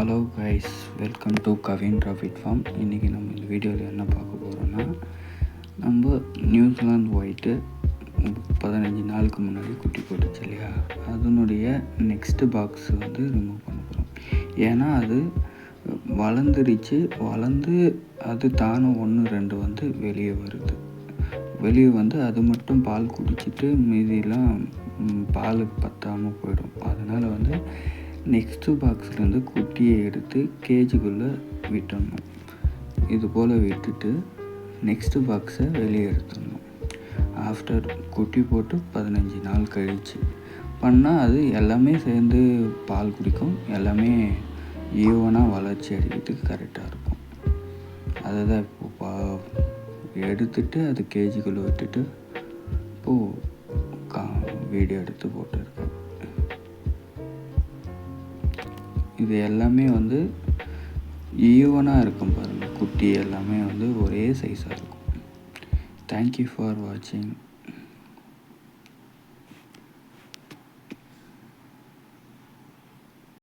Hello guys, welcome to Kavin rapid form. இன்றைக்கி நம்ம இந்த வீடியோவில் என்ன பார்க்க போகிறோன்னா, நம்ம நியூசிலாந்து ஒயிட்டு 15 நாளுக்கு முன்னாடி குட்டி போட்டுச்சு இல்லையா, அதனுடைய நெக்ஸ்ட்டு பாக்ஸ் வந்து ரிமூவ் பண்ண போகிறோம். ஏன்னா அது வளர்ந்து அது தானும் 1-2 வந்து வெளியே வருது. வெளியே வந்து அது மட்டும் பால் குடிச்சிட்டு மீதியெல்லாம் பால் பற்றாமல் போயிடும். அதனால் வந்து நெக்ஸ்ட்டு பாக்ஸ்லேருந்து குட்டியை எடுத்து கேஜுக்குள்ளே விட்டுடணும். இது போல் விட்டுட்டு நெக்ஸ்ட்டு பாக்ஸை வெளியே எடுத்துடணும். ஆஃப்டர் குட்டி போட்டு 15 நாள் கழித்து பண்ணால் அது எல்லாமே சேர்ந்து பால் குடிக்கும். எல்லாமே ஈவனாக வளர்ச்சி அடைக்கிறதுக்கு கரெக்டாக இருக்கும். அதை தான் இப்போது எடுத்துட்டு அது கேஜிக்குள்ளே விட்டுட்டு இப்போது வீடியோ எடுத்து போட்டுருக்கேன். இது எல்லாமே வந்து ஈவனாக இருக்கும் பாருங்கள். குட்டி எல்லாமே வந்து ஒரே சைஸாக இருக்கும். தேங்க்யூ ஃபார் வாட்சிங்.